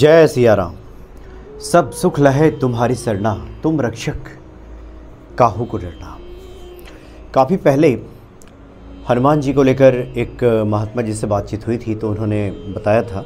जय सिया राम। सब सुख लहे तुम्हारी सरना, तुम रक्षक काहू को डरना। काफ़ी पहले हनुमान जी को लेकर एक महात्मा जी से बातचीत हुई थी, तो उन्होंने बताया था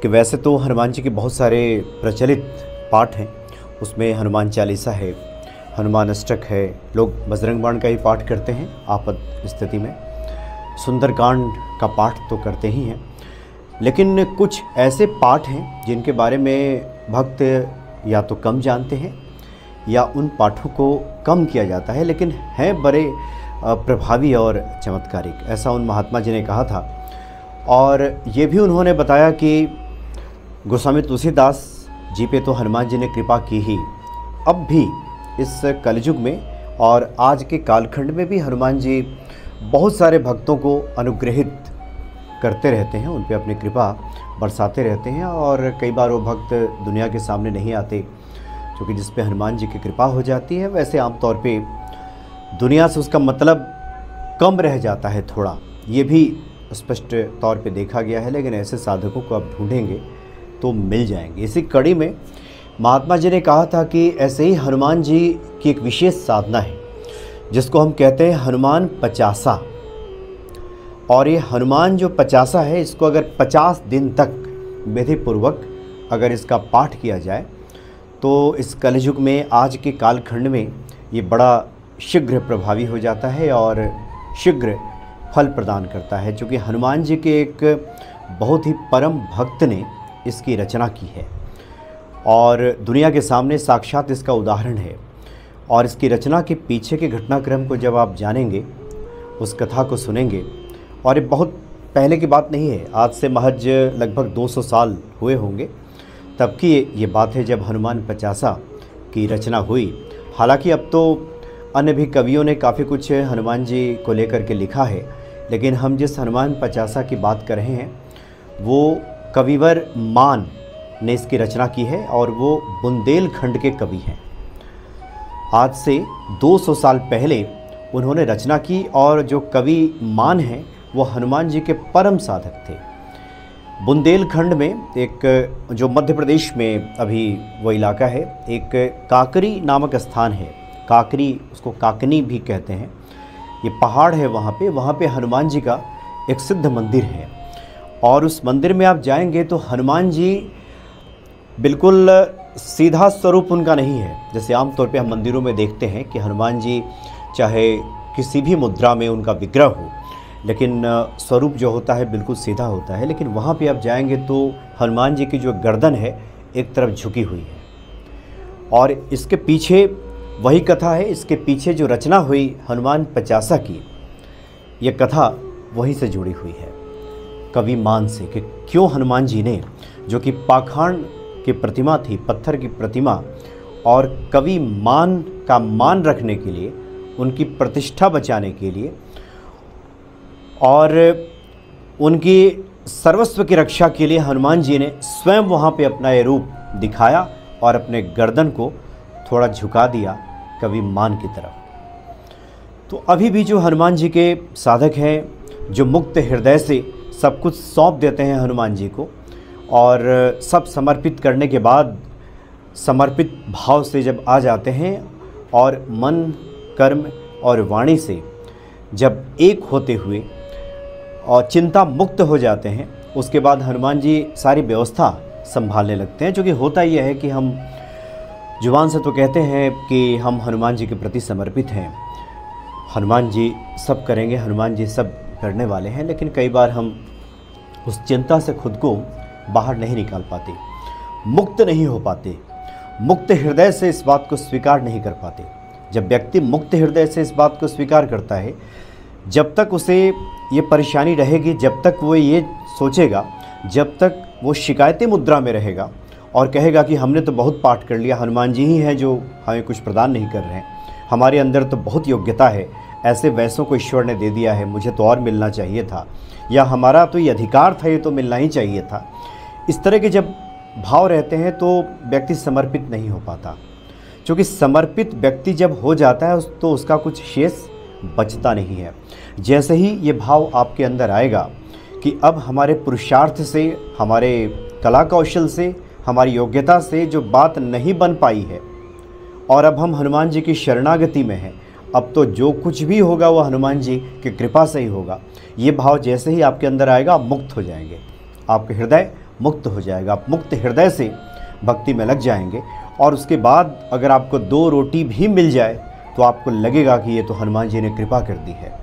कि वैसे तो हनुमान जी के बहुत सारे प्रचलित पाठ हैं। उसमें हनुमान चालीसा है, हनुमान अष्टक है, लोग बजरंग बाण का ही पाठ करते हैं आपात स्थिति में, सुंदरकांड का पाठ तो करते ही हैं। लेकिन कुछ ऐसे पाठ हैं जिनके बारे में भक्त या तो कम जानते हैं या उन पाठों को कम किया जाता है, लेकिन हैं बड़े प्रभावी और चमत्कारिक, ऐसा उन महात्मा जी ने कहा था। और ये भी उन्होंने बताया कि गोस्वामी तुलसीदास जी पे तो हनुमान जी ने कृपा की ही, अब भी इस कलयुग में और आज के कालखंड में भी हनुमान जी बहुत सारे भक्तों को अनुग्रहित करते रहते हैं, उन पे अपनी कृपा बरसाते रहते हैं। और कई बार वो भक्त दुनिया के सामने नहीं आते, क्योंकि जिस पे हनुमान जी की कृपा हो जाती है वैसे आमतौर पे दुनिया से उसका मतलब कम रह जाता है थोड़ा, ये भी स्पष्ट तौर पे देखा गया है। लेकिन ऐसे साधकों को आप ढूंढेंगे तो मिल जाएंगे। इसी कड़ी में महात्मा जी ने कहा था कि ऐसे ही हनुमान जी की एक विशेष साधना है जिसको हम कहते हैं हनुमान पचासा। और ये हनुमान जो पचासा है, इसको अगर 50 दिन तक विधिपूर्वक अगर इसका पाठ किया जाए तो इस कलयुग में, आज के कालखंड में ये बड़ा शीघ्र प्रभावी हो जाता है और शीघ्र फल प्रदान करता है। क्योंकि हनुमान जी के एक बहुत ही परम भक्त ने इसकी रचना की है और दुनिया के सामने साक्षात इसका उदाहरण है। और इसकी रचना के पीछे के घटनाक्रम को जब आप जानेंगे, उस कथा को सुनेंगे, और ये बहुत पहले की बात नहीं है, आज से महज लगभग 200 साल हुए होंगे तब की ये बात है जब हनुमान पचासा की रचना हुई। हालांकि अब तो अन्य भी कवियों ने काफ़ी कुछ हनुमान जी को लेकर के लिखा है, लेकिन हम जिस हनुमान पचासा की बात कर रहे हैं वो कविवर मान ने इसकी रचना की है और वो बुंदेलखंड के कवि हैं। आज से 200 साल पहले उन्होंने रचना की और जो कवि मान हैं वो हनुमान जी के परम साधक थे। बुंदेलखंड में एक, जो मध्य प्रदेश में अभी वो इलाका है, एक काकरी नामक स्थान है। काकरी, उसको काकनी भी कहते हैं। ये पहाड़ है, वहाँ पे हनुमान जी का एक सिद्ध मंदिर है। और उस मंदिर में आप जाएंगे तो हनुमान जी बिल्कुल सीधा स्वरूप उनका नहीं है, जैसे आमतौर पे हम मंदिरों में देखते हैं कि हनुमान जी चाहे किसी भी मुद्रा में उनका विग्रह हो, लेकिन स्वरूप जो होता है बिल्कुल सीधा होता है। लेकिन वहाँ पे आप जाएंगे तो हनुमान जी की जो गर्दन है एक तरफ झुकी हुई है। और इसके पीछे वही कथा है, इसके पीछे जो रचना हुई हनुमान पचासा की, ये कथा वहीं से जुड़ी हुई है कवि मान से, कि क्यों हनुमान जी ने, जो कि पाखंड की प्रतिमा थी, पत्थर की प्रतिमा, और कवि मान का मान रखने के लिए, उनकी प्रतिष्ठा बचाने के लिए और उनकी सर्वस्व की रक्षा के लिए हनुमान जी ने स्वयं वहाँ पे अपना ये रूप दिखाया और अपने गर्दन को थोड़ा झुका दिया कवि मान की तरफ। तो अभी भी जो हनुमान जी के साधक हैं, जो मुक्त हृदय से सब कुछ सौंप देते हैं हनुमान जी को और सब समर्पित करने के बाद समर्पित भाव से जब आ जाते हैं और मन, कर्म और वाणी से जब एक होते हुए और चिंता मुक्त हो जाते हैं, उसके बाद हनुमान जी सारी व्यवस्था संभालने लगते हैं। क्योंकि होता यह है कि हम जुबान से तो कहते हैं कि हम हनुमान जी के प्रति समर्पित हैं, हनुमान जी सब करेंगे, हनुमान जी सब करने वाले हैं, लेकिन कई बार हम उस चिंता से खुद को बाहर नहीं निकाल पाते, मुक्त नहीं हो पाते, मुक्त हृदय से इस बात को स्वीकार नहीं कर पाते। जब व्यक्ति मुक्त हृदय से इस बात को स्वीकार करता है, जब तक उसे ये परेशानी रहेगी, जब तक वो ये सोचेगा, जब तक वो शिकायती मुद्रा में रहेगा और कहेगा कि हमने तो बहुत पाठ कर लिया, हनुमान जी ही हैं जो हमें कुछ प्रदान नहीं कर रहे हैं, हमारे अंदर तो बहुत योग्यता है, ऐसे वैसों को ईश्वर ने दे दिया है, मुझे तो और मिलना चाहिए था, या हमारा तो ये अधिकार था, ये तो मिलना ही चाहिए था, इस तरह के जब भाव रहते हैं तो व्यक्ति समर्पित नहीं हो पाता। क्योंकि समर्पित व्यक्ति जब हो जाता है तो उसका कुछ शेष बचता नहीं है। जैसे ही ये भाव आपके अंदर आएगा कि अब हमारे पुरुषार्थ से, हमारे कला कौशल से, हमारी योग्यता से जो बात नहीं बन पाई है और अब हम हनुमान जी की शरणागति में हैं, अब तो जो कुछ भी होगा वो हनुमान जी की कृपा से ही होगा। ये भाव जैसे ही आपके अंदर आएगा, आप मुक्त हो जाएंगे, आपका हृदय मुक्त हो जाएगा, आप मुक्त हृदय से भक्ति में लग जाएंगे। और उसके बाद अगर आपको 2 रोटी भी मिल जाए तो आपको लगेगा कि ये तो हनुमान जी ने कृपा कर दी है।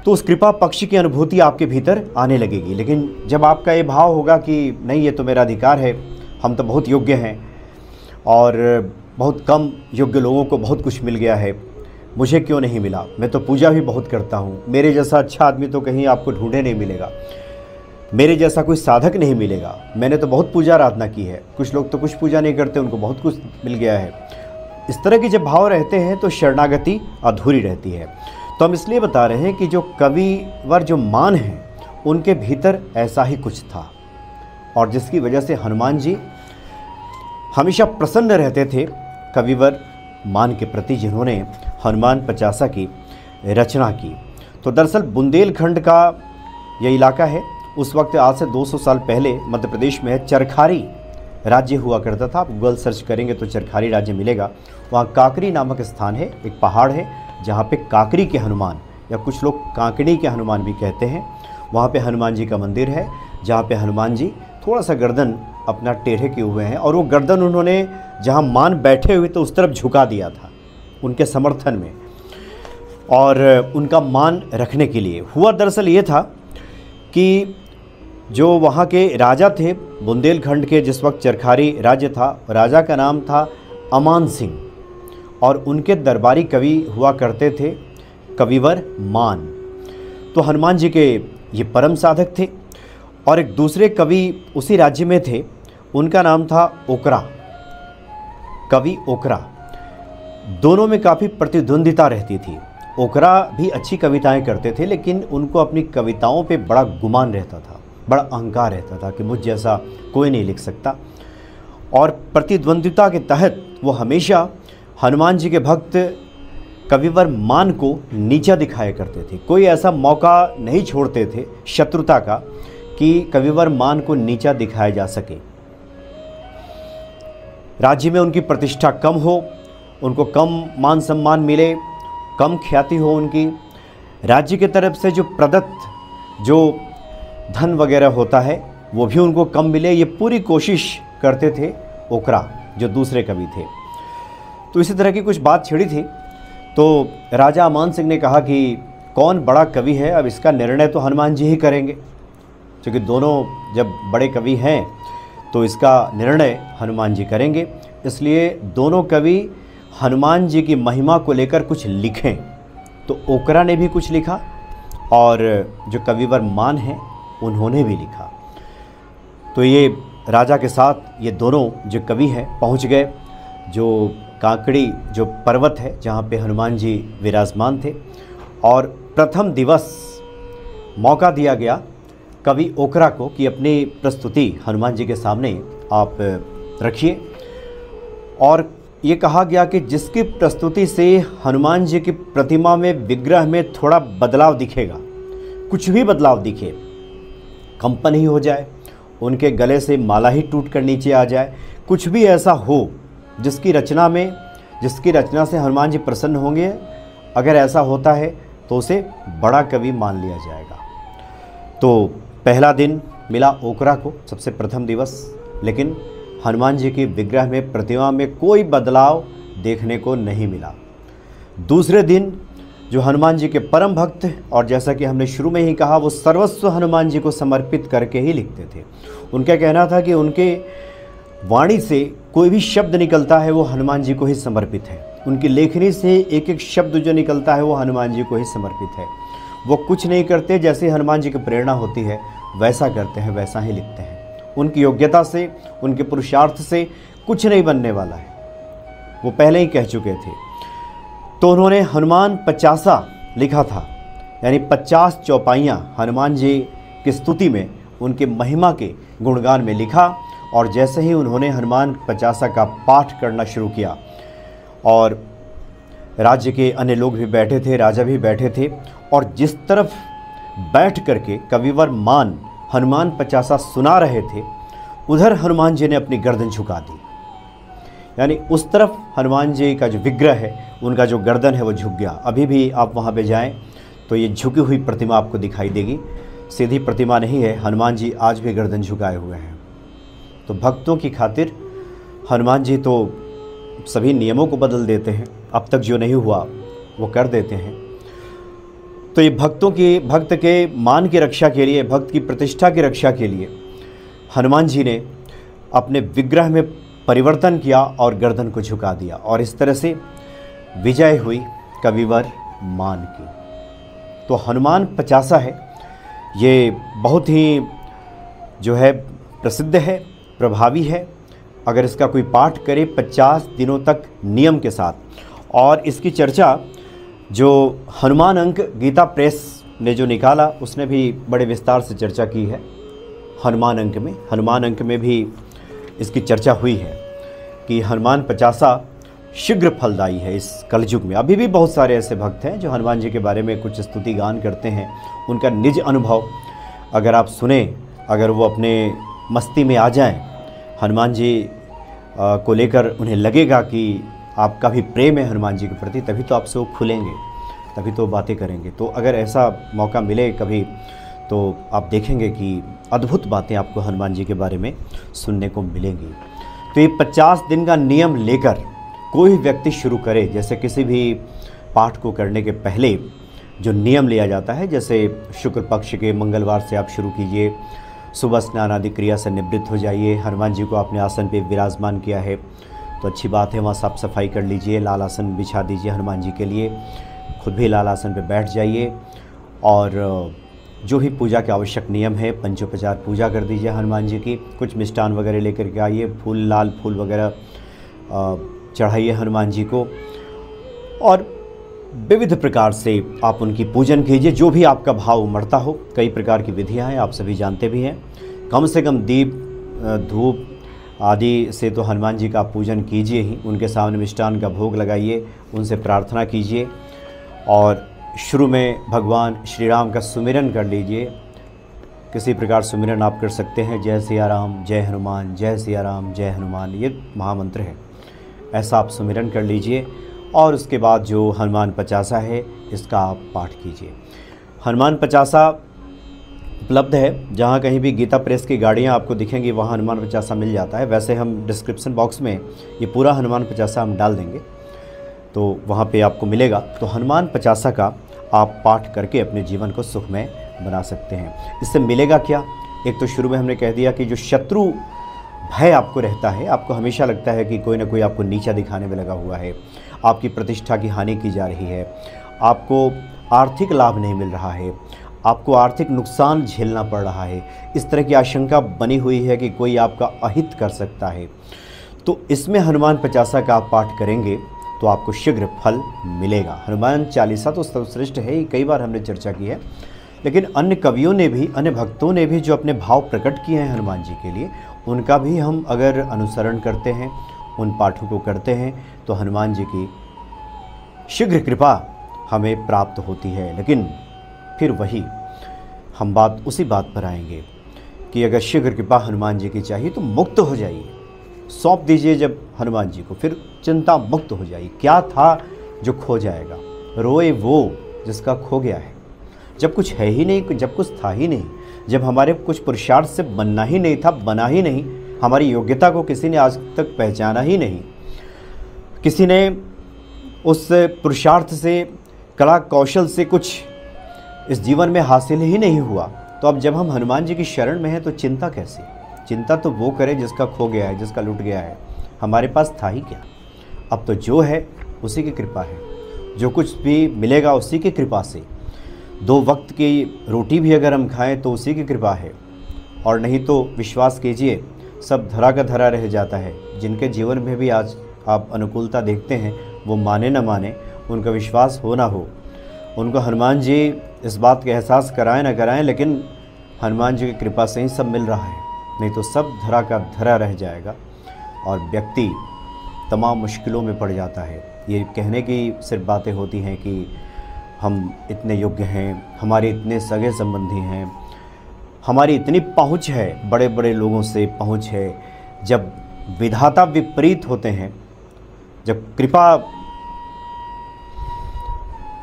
तो उस कृपा पक्ष की अनुभूति आपके भीतर आने लगेगी। लेकिन जब आपका ये भाव होगा कि नहीं, ये तो मेरा अधिकार है, हम तो बहुत योग्य हैं और बहुत कम योग्य लोगों को बहुत कुछ मिल गया है, मुझे क्यों नहीं मिला, मैं तो पूजा भी बहुत करता हूँ, मेरे जैसा अच्छा आदमी तो कहीं आपको ढूंढे नहीं मिलेगा, मेरे जैसा कोई साधक नहीं मिलेगा, मैंने तो बहुत पूजा आराधना की है, कुछ लोग तो कुछ पूजा नहीं करते, उनको बहुत कुछ मिल गया है। इस तरह के जब भाव रहते हैं तो शरणागति अधूरी रहती है। तो हम इसलिए बता रहे हैं कि जो कविवर जो मान हैं उनके भीतर ऐसा ही कुछ था, और जिसकी वजह से हनुमान जी हमेशा प्रसन्न रहते थे कविवर मान के प्रति, जिन्होंने हनुमान 50 की रचना की। तो दरअसल बुंदेलखंड का ये इलाका है, उस वक्त आज से 200 साल पहले मध्य प्रदेश में चरखारी राज्य हुआ करता था। आप गूगल सर्च करेंगे तो चरखारी राज्य मिलेगा। वहाँ काकरी नामक स्थान है, एक पहाड़ है जहाँ पे काकरी के हनुमान, या कुछ लोग काकड़ी के हनुमान भी कहते हैं, वहाँ पे हनुमान जी का मंदिर है, जहाँ पे हनुमान जी थोड़ा सा गर्दन अपना टेढ़े किए हुए हैं, और वो गर्दन उन्होंने जहाँ मान बैठे हुए तो उस तरफ झुका दिया था उनके समर्थन में, और उनका मान रखने के लिए। हुआ दरअसल ये था कि जो वहाँ के राजा थे बुंदेलखंड के, जिस वक्त चरखारी राज्य था, राजा का नाम था अमान सिंह, और उनके दरबारी कवि हुआ करते थे कविवर मान। तो हनुमान जी के ये परम साधक थे। और एक दूसरे कवि उसी राज्य में थे, उनका नाम था ओकरा, कवि ओकरा। दोनों में काफ़ी प्रतिद्वंदिता रहती थी। ओकरा भी अच्छी कविताएं करते थे, लेकिन उनको अपनी कविताओं पे बड़ा गुमान रहता था, बड़ा अहंकार रहता था कि मुझ जैसा कोई नहीं लिख सकता। और प्रतिद्वंदिता के तहत वो हमेशा हनुमान जी के भक्त कविवर मान को नीचा दिखाया करते थे। कोई ऐसा मौका नहीं छोड़ते थे शत्रुता का कि कविवर मान को नीचा दिखाया जा सके। राज्य में उनकी प्रतिष्ठा कम हो, उनको कम मान सम्मान मिले, कम ख्याति हो उनकी, राज्य की तरफ से जो प्रदत्त जो धन वगैरह होता है वो भी उनको कम मिले, ये पूरी कोशिश करते थे ओकरा, जो दूसरे कवि थे। तो इसी तरह की कुछ बात छिड़ी थी। तो राजा अमान सिंह ने कहा कि कौन बड़ा कवि है, अब इसका निर्णय तो हनुमान जी ही करेंगे, क्योंकि दोनों जब बड़े कवि हैं तो इसका निर्णय हनुमान जी करेंगे। इसलिए दोनों कवि हनुमान जी की महिमा को लेकर कुछ लिखें। तो ओकरा ने भी कुछ लिखा और जो कविवर मान हैं उन्होंने भी लिखा। तो ये राजा के साथ ये दोनों जो कवि हैं पहुंच गए जो काकड़ी जो पर्वत है जहाँ पे हनुमान जी विराजमान थे, और प्रथम दिवस मौका दिया गया कवि ओकरा को कि अपनी प्रस्तुति हनुमान जी के सामने आप रखिए। और ये कहा गया कि जिसकी प्रस्तुति से हनुमान जी की प्रतिमा में, विग्रह में थोड़ा बदलाव दिखेगा, कुछ भी बदलाव दिखे, कंपन ही हो जाए, उनके गले से माला ही टूट कर नीचे आ जाए, कुछ भी ऐसा हो जिसकी रचना से हनुमान जी प्रसन्न होंगे, अगर ऐसा होता है तो उसे बड़ा कवि मान लिया जाएगा। तो पहला दिन मिला ओकरा को, सबसे प्रथम दिवस, लेकिन हनुमान जी के विग्रह में, प्रतिमा में कोई बदलाव देखने को नहीं मिला। दूसरे दिन जो हनुमान जी के परम भक्त, और जैसा कि हमने शुरू में ही कहा, वो सर्वस्व हनुमान जी को समर्पित करके ही लिखते थे। उनका कहना था कि उनके वाणी से कोई भी शब्द निकलता है वो हनुमान जी को ही समर्पित है, उनकी लेखनी से एक एक शब्द जो निकलता है वो हनुमान जी को ही समर्पित है। वो कुछ नहीं करते, जैसे हनुमान जी की प्रेरणा होती है वैसा करते हैं, वैसा ही लिखते हैं। उनकी योग्यता से, उनके पुरुषार्थ से कुछ नहीं बनने वाला है, वो पहले ही कह चुके थे। तो उन्होंने हनुमान 50 लिखा था, यानी 50 चौपाइयाँ हनुमान जी की स्तुति में, उनके महिमा के गुणगान में लिखा। और जैसे ही उन्होंने हनुमान 50 का पाठ करना शुरू किया, और राज्य के अन्य लोग भी बैठे थे, राजा भी बैठे थे, और जिस तरफ बैठ करके कविवर मान हनुमान 50 सुना रहे थे, उधर हनुमान जी ने अपनी गर्दन झुका दी, यानी उस तरफ हनुमान जी का जो विग्रह है, उनका जो गर्दन है वो झुक गया। अभी भी आप वहाँ पे जाएं तो ये झुकी हुई प्रतिमा आपको दिखाई देगी, सीधी प्रतिमा नहीं है। हनुमान जी आज भी गर्दन झुकाए हुए हैं। तो भक्तों की खातिर हनुमान जी तो सभी नियमों को बदल देते हैं, अब तक जो नहीं हुआ वो कर देते हैं। तो ये भक्त के मान की रक्षा के लिए, भक्त की प्रतिष्ठा की रक्षा के लिए हनुमान जी ने अपने विग्रह में परिवर्तन किया और गर्दन को झुका दिया, और इस तरह से विजय हुई कविवर मान की। तो हनुमान 50 है, ये बहुत ही जो है प्रसिद्ध है, प्रभावी है। अगर इसका कोई पाठ करे 50 दिनों तक नियम के साथ, और इसकी चर्चा जो हनुमान अंक गीता प्रेस ने जो निकाला उसने भी बड़े विस्तार से चर्चा की है। हनुमान अंक में भी इसकी चर्चा हुई है कि हनुमान 50 शीघ्र फलदायी है इस कलयुग में। अभी भी बहुत सारे ऐसे भक्त हैं जो हनुमान जी के बारे में कुछ स्तुति गान करते हैं। उनका निज अनुभव अगर आप सुने, अगर वो अपने मस्ती में आ जाएं, हनुमान जी को लेकर उन्हें लगेगा कि आपका भी प्रेम है हनुमान जी के प्रति, तभी तो आपसे वो खुलेंगे, तभी तो बातें करेंगे। तो अगर ऐसा मौका मिले कभी तो आप देखेंगे कि अद्भुत बातें आपको हनुमान जी के बारे में सुनने को मिलेंगी। तो ये 50 दिन का नियम लेकर कोई व्यक्ति शुरू करे, जैसे किसी भी पाठ को करने के पहले जो नियम लिया जाता है, जैसे शुक्ल पक्ष के मंगलवार से आप शुरू कीजिए, सुबह स्नान आदि क्रिया से निवृत्त हो जाइए। हनुमान जी को आपने आसन पे विराजमान किया है तो अच्छी बात है, वहाँ साफ सफाई कर लीजिए, लाल आसन बिछा दीजिए हनुमान जी के लिए, खुद भी लाल आसन पे बैठ जाइए, और जो भी पूजा के आवश्यक नियम है, पंचोपचार पूजा कर दीजिए हनुमान जी की। कुछ मिष्ठान वगैरह लेकर के आइए, लाल फूल वगैरह चढ़ाइए हनुमान जी को, और विविध प्रकार से आप उनकी पूजन कीजिए, जो भी आपका भाव उमड़ता हो। कई प्रकार की विधियां हैं, आप सभी जानते भी हैं। कम से कम दीप धूप आदि से तो हनुमान जी का पूजन कीजिए ही, उनके सामने मिष्ठान का भोग लगाइए, उनसे प्रार्थना कीजिए, और शुरू में भगवान श्री राम का सुमिरन कर लीजिए। किसी प्रकार सुमिरन आप कर सकते हैं, जय सिया राम जय हनुमान, जय सिया राम जय हनुमान, ये महामंत्र है, ऐसा आप सुमिरन कर लीजिए। और उसके बाद जो हनुमान 50 है इसका आप पाठ कीजिए। हनुमान 50 उपलब्ध है, जहाँ कहीं भी गीता प्रेस की गाड़ियाँ आपको दिखेंगी वहाँ हनुमान 50 मिल जाता है। वैसे हम डिस्क्रिप्शन बॉक्स में ये पूरा हनुमान 50 हम डाल देंगे, तो वहाँ पे आपको मिलेगा। तो हनुमान 50 का आप पाठ करके अपने जीवन को सुखमय बना सकते हैं। इससे मिलेगा क्या? एक तो शुरू में हमने कह दिया कि जो शत्रु भय आपको रहता है, आपको हमेशा लगता है कि कोई ना कोई आपको नीचा दिखाने में लगा हुआ है, आपकी प्रतिष्ठा की हानि की जा रही है, आपको आर्थिक लाभ नहीं मिल रहा है, आपको आर्थिक नुकसान झेलना पड़ रहा है, इस तरह की आशंका बनी हुई है कि कोई आपका अहित कर सकता है, तो इसमें हनुमान 50 का आप पाठ करेंगे तो आपको शीघ्र फल मिलेगा। हनुमान चालीसा तो सर्वश्रेष्ठ है, ये कई बार हमने चर्चा की है, लेकिन अन्य कवियों ने भी, अन्य भक्तों ने भी जो अपने भाव प्रकट किए हैं हनुमान जी के लिए, उनका भी हम अगर अनुसरण करते हैं, उन पाठों को करते हैं, तो हनुमान जी की शीघ्र कृपा हमें प्राप्त होती है। लेकिन फिर वही हम उसी बात पर आएंगे कि अगर शीघ्र कृपा हनुमान जी की चाहिए तो मुक्त हो जाइए, सौंप दीजिए जब हनुमान जी को, फिर चिंता मुक्त हो जाइए। क्या था जो खो जाएगा? रोए वो जिसका खो गया है। जब कुछ है ही नहीं, जब कुछ था ही नहीं, जब हमारे कुछ पुरुषार्थ से बनना ही नहीं था, बना ही नहीं, हमारी योग्यता को किसी ने आज तक पहचाना ही नहीं, किसी ने उस पुरुषार्थ से, कला कौशल से कुछ इस जीवन में हासिल ही नहीं हुआ, तो अब जब हम हनुमान जी की शरण में हैं तो चिंता कैसी? चिंता तो वो करे जिसका खो गया है, जिसका लुट गया है। हमारे पास था ही क्या? अब तो जो है उसी की कृपा है, जो कुछ भी मिलेगा उसी की कृपा से। 2 वक्त की रोटी भी अगर हम खाएं तो उसी की कृपा है, और नहीं तो विश्वास कीजिए सब धरा का धरा रह जाता है। जिनके जीवन में भी आज आप अनुकूलता देखते हैं, वो माने न माने, उनका विश्वास हो ना हो, उनको हनुमान जी इस बात का एहसास कराएं ना कराएं, लेकिन हनुमान जी की कृपा से ही सब मिल रहा है, नहीं तो सब धरा का धरा रह जाएगा और व्यक्ति तमाम मुश्किलों में पड़ जाता है। ये कहने की सिर्फ बातें होती हैं कि हम इतने योग्य हैं, हमारे इतने सगे संबंधी हैं, हमारी इतनी पहुँच है, बड़े बड़े लोगों से पहुँच है, जब विधाता विपरीत होते हैं, जब कृपा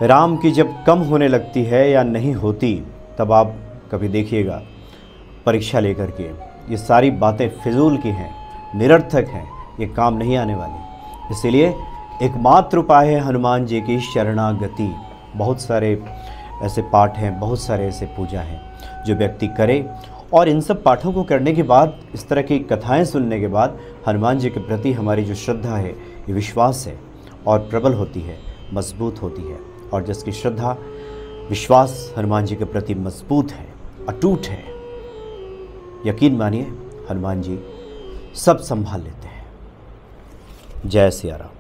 राम की जब कम होने लगती है या नहीं होती, तब आप कभी देखिएगा परीक्षा लेकर के ये सारी बातें फिजूल की हैं, निरर्थक हैं, ये काम नहीं आने वाली। इसीलिए एकमात्र उपाय है हनुमान जी की शरणागति। बहुत सारे ऐसे पाठ हैं, बहुत सारे ऐसे पूजा हैं जो व्यक्ति करे, और इन सब पाठों को करने के बाद, इस तरह की कथाएं सुनने के बाद हनुमान जी के प्रति हमारी जो श्रद्धा है, ये विश्वास है और प्रबल होती है, मजबूत होती है। और जिसकी श्रद्धा विश्वास हनुमान जी के प्रति मजबूत है, अटूट है, यकीन मानिए हनुमान जी सब संभाल लेते हैं। जय सिया राम।